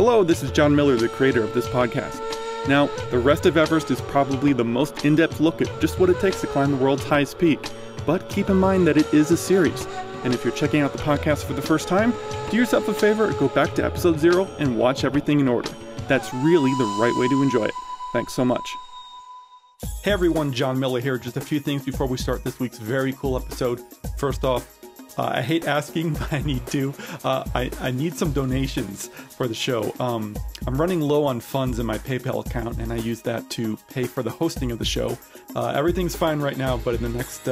Hello, this is John Miller, the creator of this podcast. Now, the rest of Everest is probably the most in-depth look at just what it takes to climb the world's highest peak. But keep in mind that it is a series. And if you're checking out the podcast for the first time, do yourself a favor, go back to episode 0 and watch everything in order. That's really the right way to enjoy it. Thanks so much. Hey everyone, John Miller here. Just a few things before we start this week's very cool episode. First off, I hate asking, but I need to. I need some donations for the show. I'm running low on funds in my PayPal account, and I use that to pay for the hosting of the show. Everything's fine right now, but in the next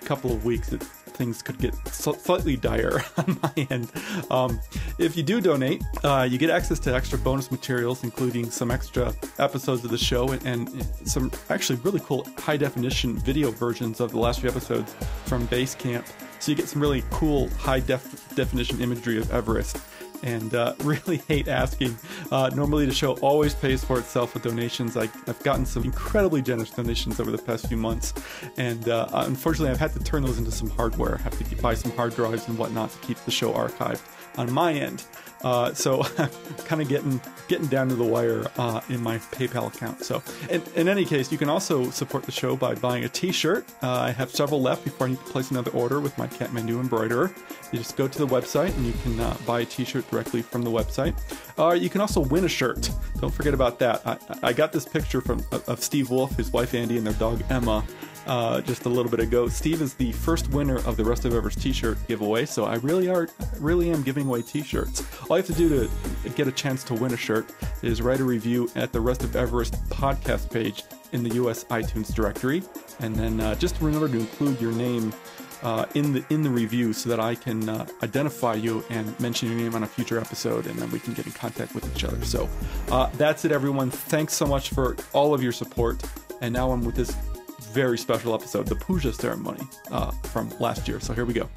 couple of weeks, things could get slightly dire on my end. If you do donate, you get access to extra bonus materials, including some extra episodes of the show and some actually really cool high-definition video versions of the last few episodes from Base Camp. So you get some really cool high-definition imagery of Everest. And really hate asking. Normally the show always pays for itself with donations. I've gotten some incredibly generous donations over the past few months. And unfortunately I've had to turn those into some hardware. I have to buy some hard drives and whatnot to keep the show archived on my end. So I'm kind of getting down to the wire in my PayPal account. So in any case, you can also support the show by buying a t-shirt. I have several left before I need to place another order with my Kathmandu embroiderer. You just go to the website and you can buy a t-shirt directly from the website. You can also win a shirt. Don't forget about that. I got this picture of Steve Wolf, his wife Andy, and their dog Emma just a little bit ago. Steve is the first winner of the Rest of Everest t-shirt giveaway, so I really am giving away t-shirts. All you have to do to get a chance to win a shirt is write a review at the Rest of Everest podcast page in the US iTunes directory, and then just remember to include your name in the review so that I can identify you and mention your name on a future episode, and then we can get in contact with each other. So that's it, everyone. Thanks so much for all of your support. And now I'm with this very special episode, the Puja ceremony from last year. So here we go.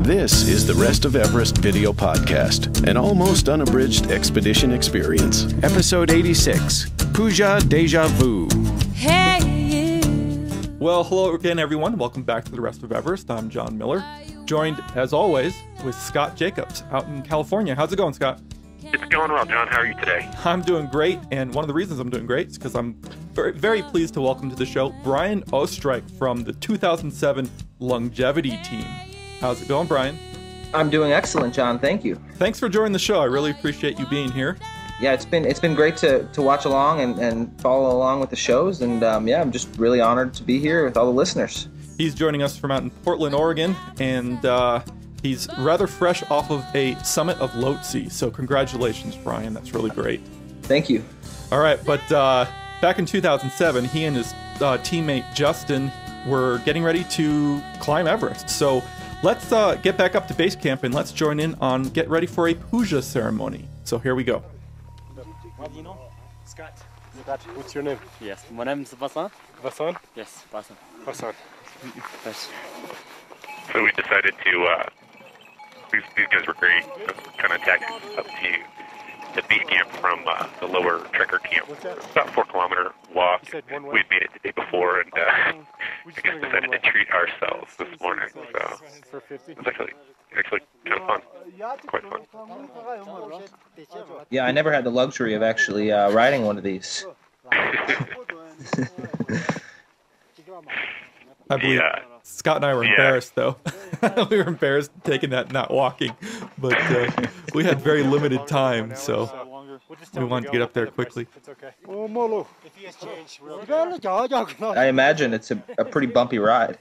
This is the Rest of Everest video podcast, an almost unabridged expedition experience. Episode 86, Puja Deja Vu. Hey. Well, hello again, everyone. Welcome back to the Rest of Everest. I'm John Miller, joined, as always, with Scott Jacobs out in California. How's it going, Scott? It's going well, John. How are you today? I'm doing great, and one of the reasons I'm doing great is because I'm very, very pleased to welcome to the show Brian Oestreich from the 2007 Longevity team. How's it going, Brian? I'm doing excellent, John. Thank you. Thanks for joining the show. I really appreciate you being here. Yeah, it's been great to watch along and follow along with the shows, and I'm just really honored to be here with all the listeners. He's joining us from out in Portland, Oregon, and he's rather fresh off of a summit of Lhotse. So congratulations, Brian. That's really great. Thank you. All right, but back in 2007, he and his teammate Justin were getting ready to climb Everest. So let's get back up to base camp and let's join in on get ready for a Puja ceremony. So here we go. What do you know? Scott. Scott, what's your name? Yes, my name is Vasan. Vasan? Yes, Vasan. Vasan. Yes. So we decided to, these guys were great, kind of taxi up to the base camp from the lower trekker camp. About 4 kilometer walk. We'd made it the day before, and we just decided to treat ourselves this morning. So it was actually kind of fun. Quite fun. Yeah, I never had the luxury of actually riding one of these. I believe Scott and I were embarrassed, though. We were embarrassed taking that, not walking. But we had very limited time, so we wanted to get up there quickly. I imagine it's a pretty bumpy ride.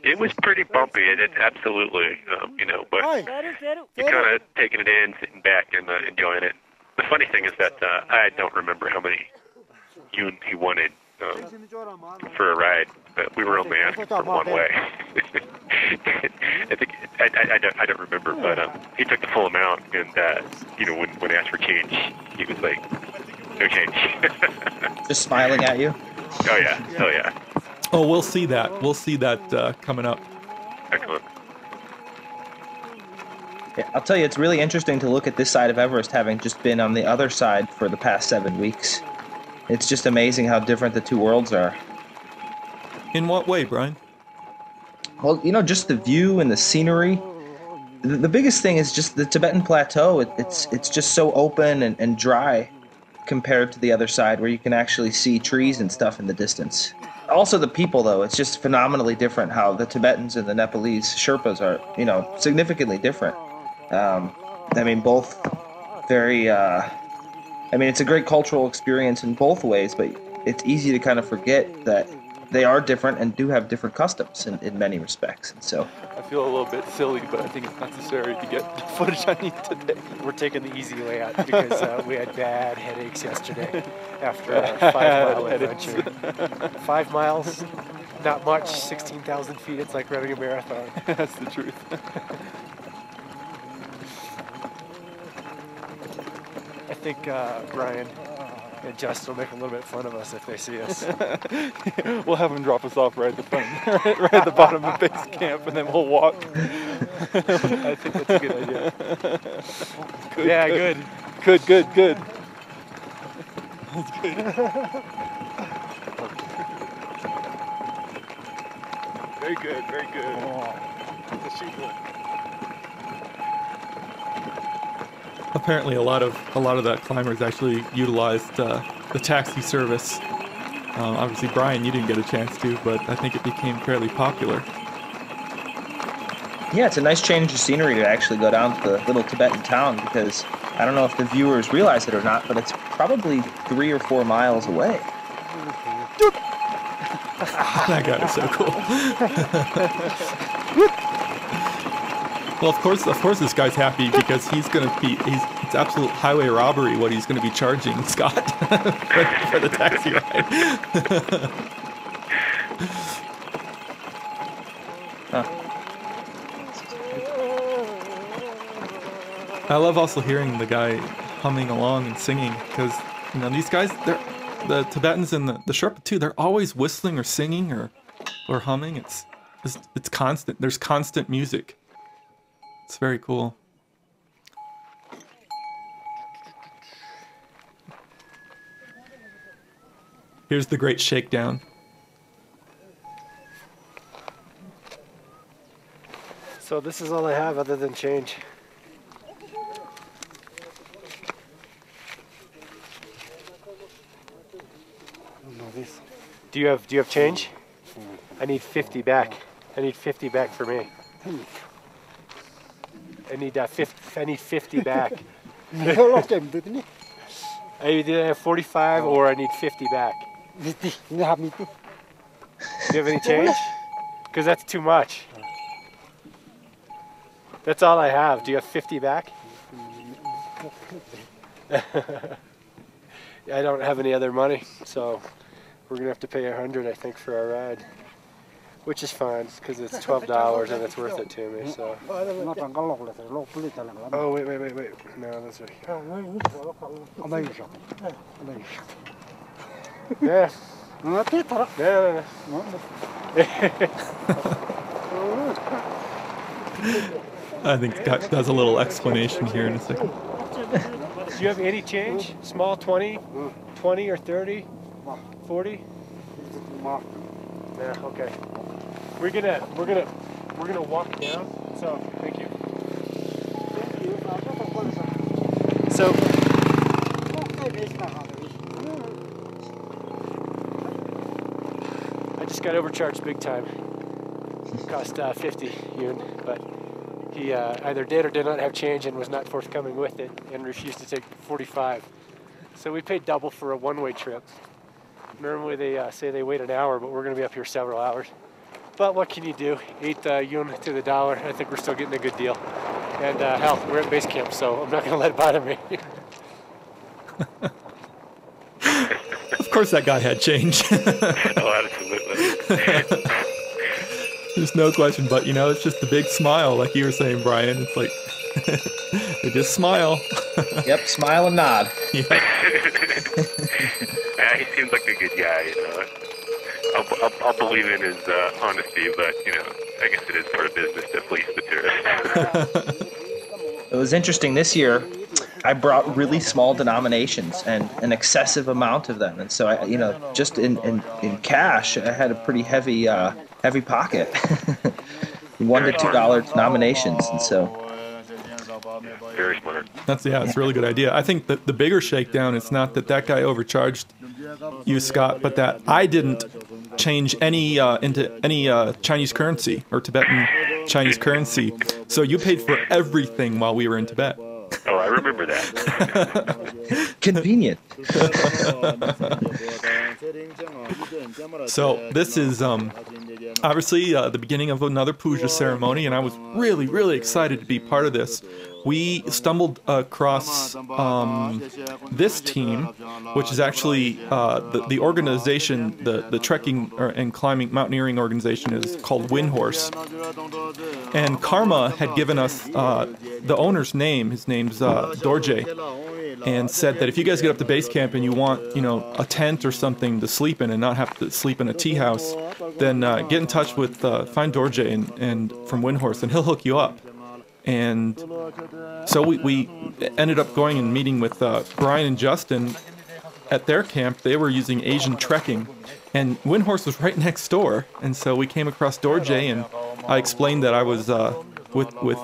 It was pretty bumpy, it absolutely, but you're kind of taking it in, sitting back and enjoying it. The funny thing is that I don't remember how many he wanted for a ride, but we were only asking for one way. I think I don't remember, but he took the full amount, and when I asked for change, he was like, "No change." Just smiling at you. Oh yeah. Oh, we'll see that. We'll see that coming up. Excellent. Yeah, I'll tell you, it's really interesting to look at this side of Everest, having just been on the other side for the past 7 weeks. It's just amazing how different the two worlds are. In what way, Brian? Well, just the view and the scenery. The biggest thing is just the Tibetan Plateau. It's just so open and dry compared to the other side where you can actually see trees and stuff in the distance. Also the people, though, it's just phenomenally different how the Tibetans and the Nepalese Sherpas are, significantly different. Both very, it's a great cultural experience in both ways, but it's easy to kind of forget that they are different and do have different customs in many respects. And so I feel a little bit silly, but I think it's necessary to get the footage I need today. We're taking the easy way out because we had bad headaches yesterday after a 5-mile adventure. 5 miles, not much, 16,000 feet. It's like running a marathon. That's the truth. I think Brian and Justin will make a little bit fun of us if they see us. We'll have them drop us off right at the front, right at the bottom of base camp, and then we'll walk. I think that's a good idea. Good, yeah, good. good. Good. That's good. Very good, very good. The sheep one. Apparently, a lot of the climbers actually utilized the taxi service. Obviously, Brian, you didn't get a chance to, but I think it became fairly popular. yeah, it's a nice change of scenery to actually go down to the little Tibetan town because I don't know if the viewers realize it or not, but it's probably 3 or 4 miles away. That guy is so cool. Well, of course, this guy's happy because it's absolute highway robbery what he's going to be charging Scott for the taxi ride. I love also hearing the guy humming along and singing because these guys, the Tibetans and the Sherpa too, they're always whistling or singing or humming. It's constant. There's constant music. It's very cool. Here's the great shakedown. So this is all I have other than change. Do you have change? I need 50 back. I need 50 back for me. I need 50 back. I either have 45 or I need 50 back. Do you have any change? Because that's too much. That's all I have. Do you have 50 back? I don't have any other money, so we're gonna have to pay 100, I think, for our ride, which is fine because it's $12 and it's worth it to me. So. Oh wait! No, that's right. Yeah. No. I think Scott does a little explanation here in a second. Do you have any change? Small 20 or 30, 40? Yeah. Okay. We're gonna walk down. So thank you. So. I just got overcharged big time. It cost 50 yun, but he either did or did not have change and was not forthcoming with it and refused to take 45. So we paid double for a one-way trip. Normally they say they wait an hour, but we're going to be up here several hours. But what can you do? 8 yun to the dollar. I think we're still getting a good deal. And hell, we're at base camp, so I'm not going to let it bother me. Of course that guy had change. Oh, absolutely. There's no question, but it's just the big smile, like you were saying, Brian. It's like they just smile. Yep, smile and nod. Yeah, he seems like a good guy. I'll believe in his honesty, but I guess it is part of business to fleece the tourists. It was interesting this year. I brought really small denominations and an excessive amount of them, and so I, just in cash, I had a pretty heavy pocket, $1 to $2 denominations, and so. Very smart. It's a really good idea. I think that the bigger shakedown is not that guy overcharged you, Scott, but that I didn't change any into any Chinese currency or Tibetan Chinese currency. So you paid for everything while we were in Tibet. Oh, I remember that. Convenient. So this is obviously the beginning of another puja ceremony, and I was really, really excited to be part of this. We stumbled across this team, which is actually the organization, the trekking and climbing mountaineering organization is called Windhorse. And Karma had given us the owner's name. His name's Dorje, and said that if you guys get up to base camp and you want, a tent or something to sleep in and not have to sleep in a tea house, then get in touch with find Dorje and from Windhorse, and he'll hook you up. And so we ended up going and meeting with Brian and Justin at their camp. They were using Asian trekking, and Windhorse was right next door. And so we came across Dorje, and I explained that I was with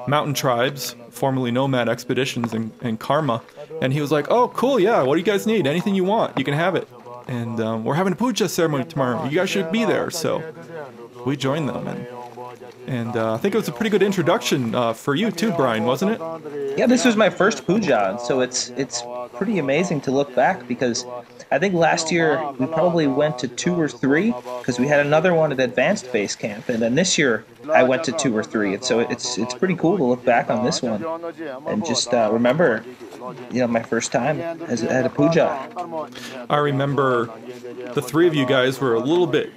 Mountain Tribes, formerly Nomad Expeditions, and Karma. And he was like, "Oh, cool, yeah, what do you guys need? Anything you want, you can have it. And we're having a puja ceremony tomorrow. You guys should be there." So we joined them, and I think it was a pretty good introduction for you too, Brian, wasn't it? Yeah, this was my first puja, and so it's pretty amazing to look back, because I think last year we probably went to 2 or 3, because we had another one at Advanced Base Camp, and then this year I went to 2 or 3, and so it's pretty cool to look back on this one and just remember, my first time at a puja. I remember the 3 of you guys were a little bit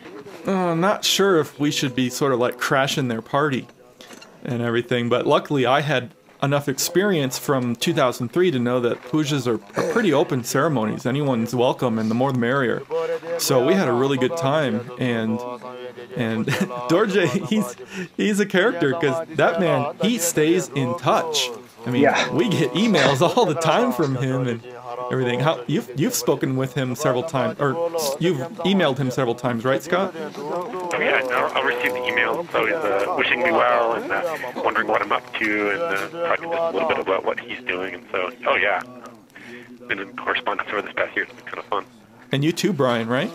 not sure if we should be sort of like crashing their party and everything, but luckily I had enough experience from 2003 to know that pujas are pretty open ceremonies. Anyone's welcome, and the more the merrier. So we had a really good time, and Dorje, he's a character, because that man, he stays in touch. I mean, we get emails all the time from him and everything. How you've spoken with him several times, or you've emailed him several times, right, Scott? Oh yeah, I'll receive the emails, always wishing me well and wondering what I'm up to, and talking just a little bit about what he's doing, and so, oh yeah, been in correspondence over this past year. It's been kind of fun. And you too, Brian, right?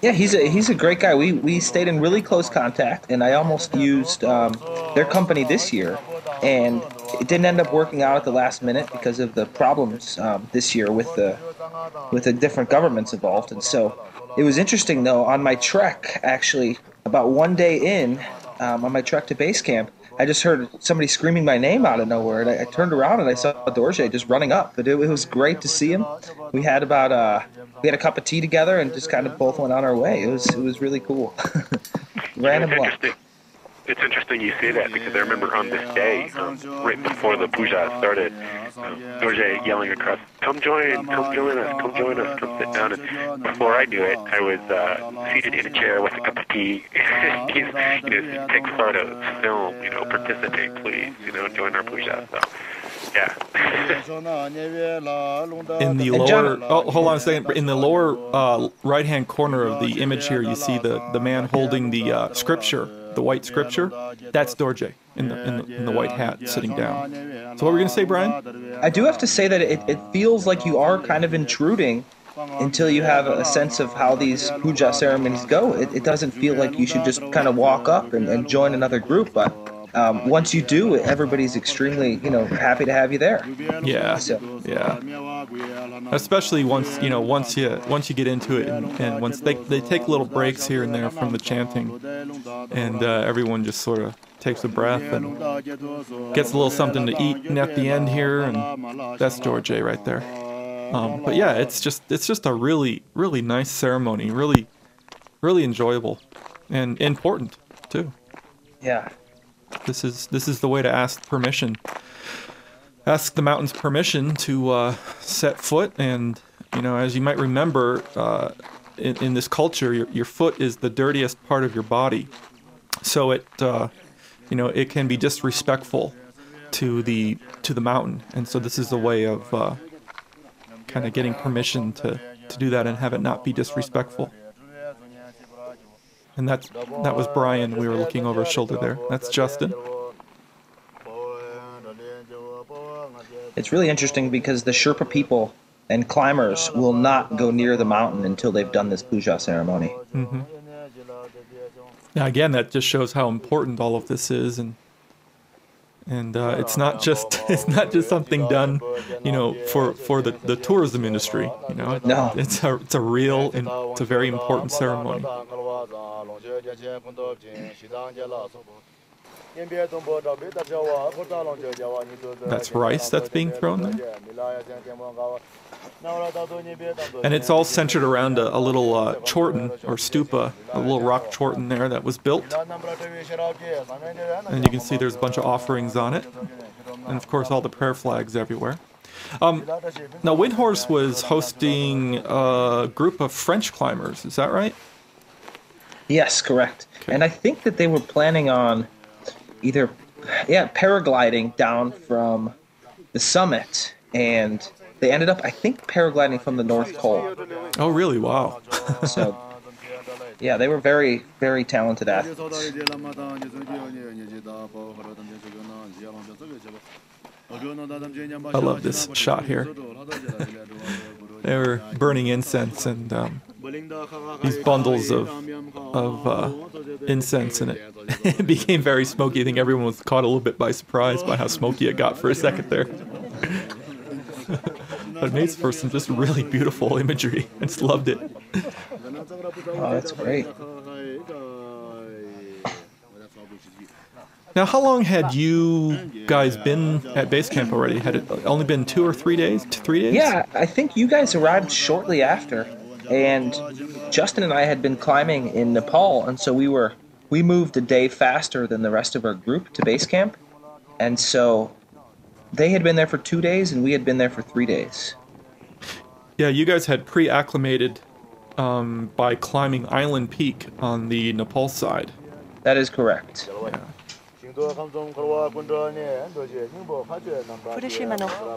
Yeah, he's a great guy. We stayed in really close contact, and I almost used their company this year, and it didn't end up working out at the last minute because of the problems this year with the different governments involved. And so it was interesting, though, on my trek, actually, about 1 day in, on my trek to base camp, I just heard somebody screaming my name out of nowhere, and I turned around and I saw Dorje just running up. But it was great to see him. We had we had a cup of tea together and just kind of both went on our way. It was really cool. Random luck. It's interesting you say that, because I remember on this day, right before the puja started, Dorje yelling across, "Come join us, come sit down." And before I knew it, I was seated in a chair with a cup of tea. He's, take part of film, participate, please, join our puja. So, yeah. In the lower, hold on a second. In the lower right-hand corner of the image here, you see the man holding the scripture. The white scripture, that's Dorje in the white hat sitting down. So what were we going to say, Brian? I do have to say that it feels like you are kind of intruding until you have a sense of how these puja ceremonies go. It doesn't feel like you should just kind of walk up and join another group, but once you do, everybody's extremely, happy to have you there. Yeah, so. Yeah. Especially once you get into it, and once they take little breaks here and there from the chanting, and everyone just sort of takes a breath and gets a little something to eat, and at the end here, and that's Dorje right there. But yeah, it's just a really, really nice ceremony, really, really enjoyable, and important too. Yeah. This is the way to ask permission. Ask the mountains permission to set foot, and as you might remember, in this culture, your foot is the dirtiest part of your body, so it can be disrespectful to the mountain, and so this is a way of kind of getting permission to do that and have it not be disrespectful. And that was Brian. We were looking over his shoulder there. That's Justin. It's really interesting because the Sherpa people and climbers will not go near the mountain until they've done this puja ceremony. Mm-hmm. Now again, that just shows how important all of this is, and it's not just something done, for the tourism industry. No. It's a real and it's a very important ceremony. That's rice that's being thrown there. And it's all centered around a little chorten or stupa, a little rock chorten there that was built. And you can see there's a bunch of offerings on it. And of course all the prayer flags everywhere. Now Windhorse was hosting a group of French climbers, is that right? Yes, correct. Okay. And I think that they were planning on either paragliding down from the summit, and they ended up, I think, paragliding from the North Pole. Oh, really? Wow. So, yeah, they were very, very talented athletes. I love this shot here. They were burning incense, and these bundles of incense, and it became very smoky. I think everyone was caught a little bit by surprise by how smoky it got for a second there. But it made for some just really beautiful imagery. I just loved it. Oh, that's great. Now, how long had you guys been at base camp already? Had it only been 2 or 3 days? 3 days? Yeah, I think you guys arrived shortly after, and Justin and I had been climbing in Nepal, and so we moved a day faster than the rest of our group to base camp, and so they had been there for 2 days, and we had been there for 3 days. Yeah, you guys had pre-acclimated by climbing Island Peak on the Nepal side. That is correct. Yeah.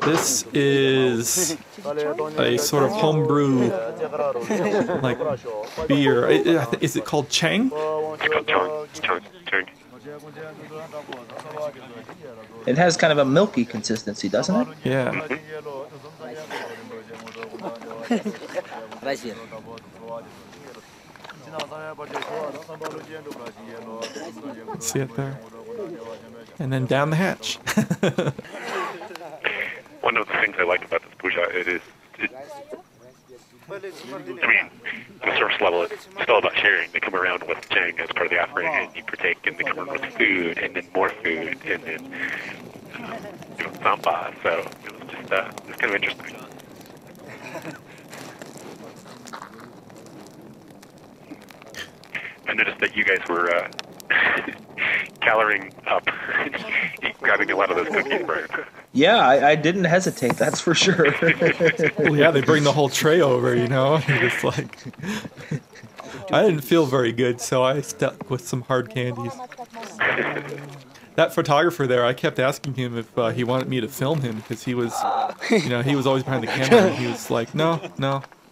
This is a sort of homebrew, like, beer. Is it called Chang? It's called Chang. It has kind of a milky consistency, doesn't it? Yeah. See it there? And then down the hatch. One of the things I like about this puja, the service level, it's still about sharing. They come around with Chang as part of the offering, and you partake, and they come around with food, and then more food, and then samba. So it was just it's kind of interesting. I noticed that you guys were caloring up, grabbing a lot of those cookies, Brian. Yeah, I didn't hesitate, that's for sure. Well, yeah, they bring the whole tray over, It's like... I didn't feel very good, so I stuck with some hard candies. That photographer there, I kept asking him if he wanted me to film him, because he was, he was always behind the camera, and he was like, no.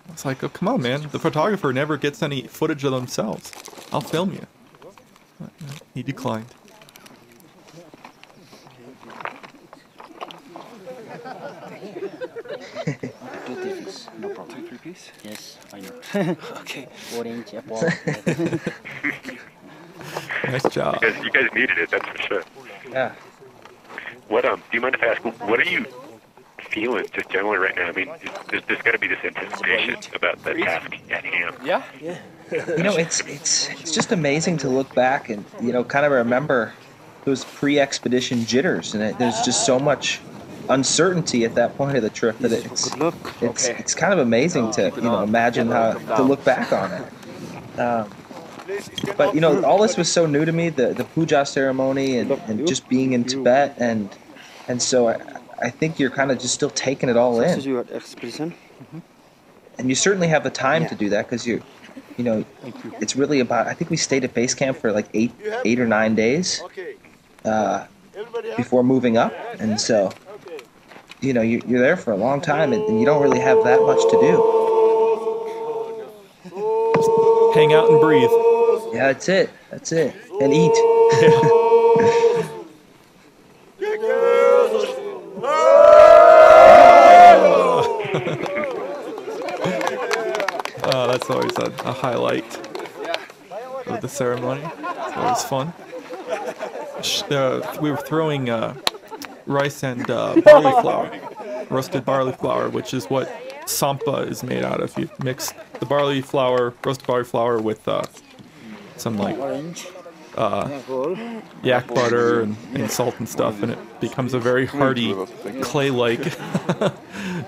It's like, oh, come on, man. The photographer never gets any footage of themselves. I'll film you. But, he declined. No problem. 2-3 piece? Yes, I know. Okay. Orange, apple. Nice job. You guys needed it, that's for sure. Yeah. What do you mind if I ask, what are you feeling just generally right now? I mean, there's got to be this anticipation about the task at hand. Yeah. It's just amazing to look back and kind of remember those pre-expedition jitters, and there's just so much uncertainty at that point of the trip that it's kind of amazing to imagine how to look back on it. But all this was so new to me, the puja ceremony and just being in Tibet, and so I think you're kind of just still taking it all in. And you certainly have the time to do that, because it's really about, I think we stayed at base camp for like eight or 9 days. before moving up, and so you're there for a long time, and you don't really have that much to do. Hang out and breathe. Yeah, that's it, and eat. Oh, that's always a highlight of the ceremony. It's always fun. We were throwing rice and barley flour, roasted barley flour, which is what sampa is made out of. You mix the barley flour, roasted barley flour, with some like yak butter and salt and stuff, and it becomes a very hearty, clay-like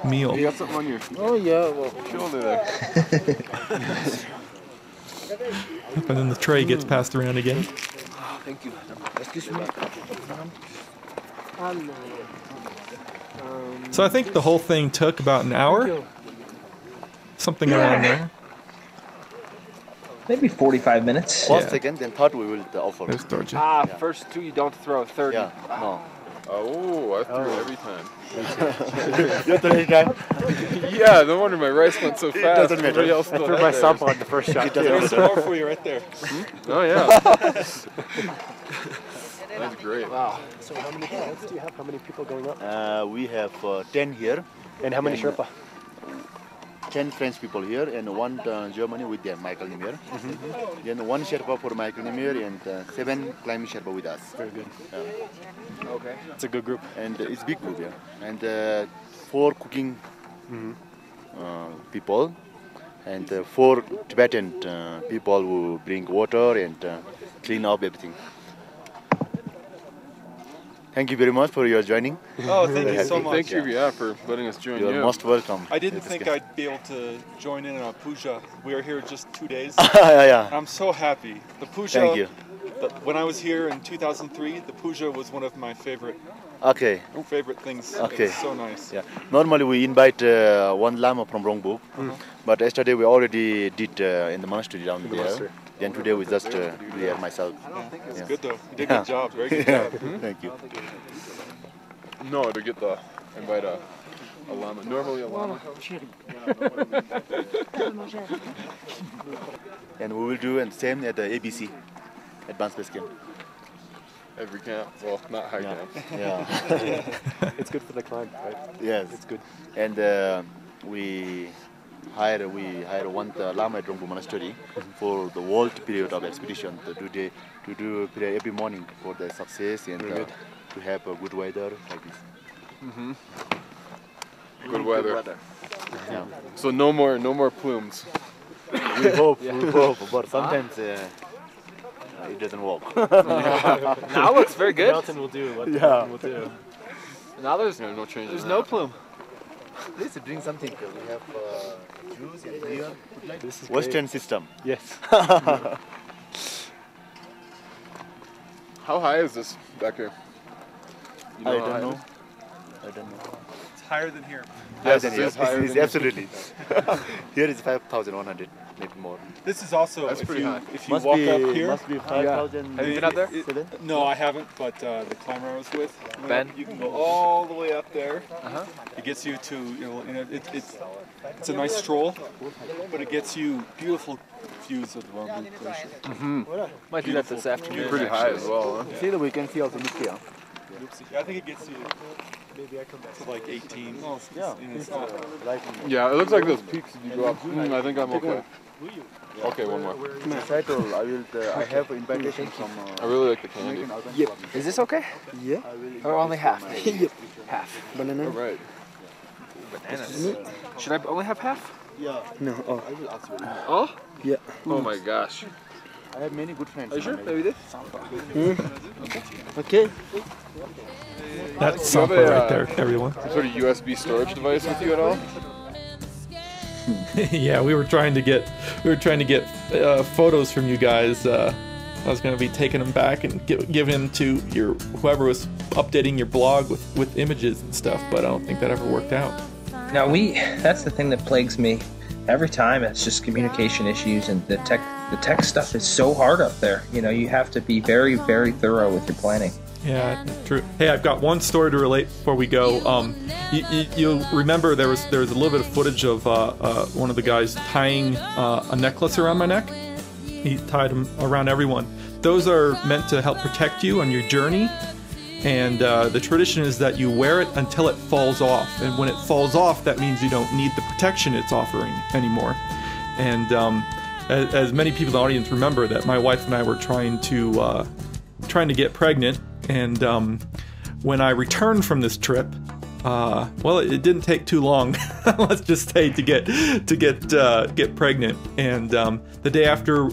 meal. You got something on your shoulder there. And then the tray gets passed around again. Thank you. So I think the whole thing took about an hour, something around there. Maybe 45 minutes. First, second, then third we will offer. There's Deja. First two you don't throw, third. Yeah, no. Oh, I threw every time. You threw every time? Yeah, no wonder my rice went so fast. Doesn't matter. Else I threw my sampa on the first shot. There's some more for you right there. Oh, yeah. That's great. Wow. So how many guides do you have? How many people going up? We have 10 here. And how many Sherpa? 10 French people here and one Germany with them, Michael Nimir. Then one Sherpa for Michael Nimir and 7 climbing Sherpa with us. Very good. Okay. It's a good group. And it's big group, yeah. And 4 cooking people and 4 Tibetan people who bring water and clean up everything. Thank you very much for your joining. Oh, thank you so much. Thank you, for letting us join you. You're most welcome. I didn't think I'd be able to join in on Puja. We are here just 2 days. Yeah. I'm so happy. The Puja. Thank you. When I was here in 2003, the Puja was one of my favorite things. Okay. It's so nice. Yeah. Normally we invite one lama from Rongbuk, but yesterday we already did in the monastery down there. Then today we just here myself. It's good though. You did a good job. Very good job. Thank you. No, to invite a lama. Normally a lama. And we will do the same at the ABC, Advanced Base Camp. Every camp. Well, not high camp. Yeah. It's good for the climb, right? Yes. It's good. And we hire one lama at Rongbuk Monastery for the whole period of expedition to do prayer every morning for the success and to have a good weather like this. Good weather. Yeah. So no more plumes. We hope, but sometimes it doesn't work. Now it looks very good. Mountain will do what the mountain will do. Now there's no change. There's no plume. Let's drink something. We have juice and beer. This is Western great. system. Yes. How high is this back here? You know I how high don't it know. is? I don't know. It's higher than here. Yes, it is higher it is than absolutely. Here is 5,100, maybe more. This is also That's pretty high. if you walk up here. Must be 5,000. Have you been up there? No, I haven't, but the climber I was with, Ben? you can go all the way up there. It gets you to, it's a nice stroll, but it gets you beautiful views of the Rongbuk Glacier. Might do that this afternoon. Pretty high as well, huh? See, we can see also Nikki. I think it gets you, maybe I come back to like 18. Oh, it's not, Yeah, it looks like those peaks if you go up. I think I'm okay. Okay, one more. Title, I have invitation from. I really like the candy. Is this okay? Yeah. Or only half? Yep. Half. All right. Bananas. Should I only have half? Yeah. No. Oh. I will ask you. Oh? Yeah. Oh my gosh. I have many good friends. Are you sure? Maybe this? Okay. That's sampa right there, everyone. Some sort of USB storage device with you at all? Yeah, we were trying to get photos from you guys. I was going to be taking them back and giving them to whoever was updating your blog with images and stuff, but I don't think that ever worked out. Now that's the thing that plagues me every time. It's just communication issues, and the tech stuff is so hard up there. You have to be very, very thorough with your planning. Yeah, true. Hey, I've got one story to relate before we go. You'll remember there was a little bit of footage of one of the guys tying a necklace around my neck. He tied them around everyone. Those are meant to help protect you on your journey. And the tradition is that you wear it until it falls off. And when it falls off, that means you don't need the protection it's offering anymore. And as many people in the audience remember, that my wife and I were trying to get pregnant. And when I returned from this trip, well, it didn't take too long. Let's just say to get pregnant. And the day after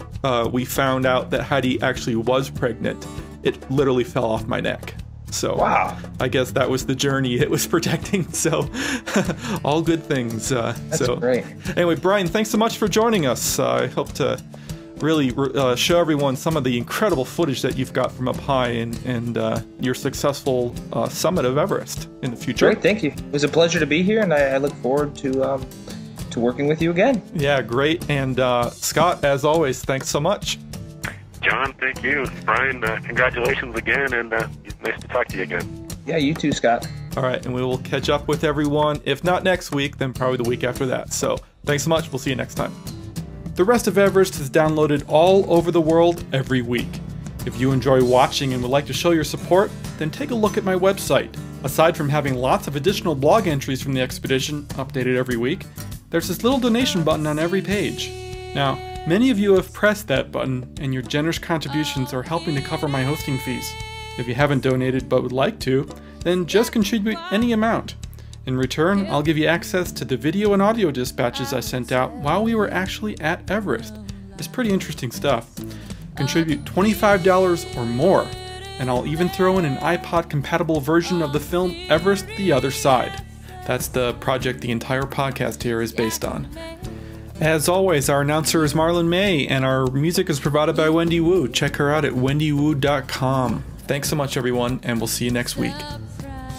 we found out that Heidi actually was pregnant, it literally fell off my neck. So wow. I guess that was the journey it was protecting. So all good things. That's great. Anyway, Brian, thanks so much for joining us. I hope to really show everyone some of the incredible footage that you've got from up high and your successful summit of Everest in the future. Great, thank you. It was a pleasure to be here, and I look forward to working with you again. Yeah, great. And Scott, as always, thanks so much. John, thank you. Brian, congratulations again, and nice to talk to you again. Yeah, you too, Scott. All right, and we will catch up with everyone, if not next week, then probably the week after that. So thanks so much. We'll see you next time. The Rest of Everest is downloaded all over the world every week. If you enjoy watching and would like to show your support, then take a look at my website. Aside from having lots of additional blog entries from the expedition updated every week, there's this little donation button on every page. Now, many of you have pressed that button, and your generous contributions are helping to cover my hosting fees. If you haven't donated but would like to, then just contribute any amount. In return, I'll give you access to the video and audio dispatches I sent out while we were actually at Everest. It's pretty interesting stuff. Contribute $25 or more, and I'll even throw in an iPod-compatible version of the film Everest: The Other Side. That's the project the entire podcast here is based on. As always, our announcer is Marlon May, and our music is provided by Wendy Wu. Check her out at wendywu.com. Thanks so much, everyone, and we'll see you next week.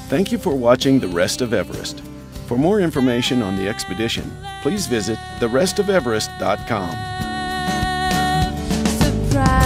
Thank you for watching The Rest of Everest. For more information on the expedition, please visit therestofeverest.com. Surprise.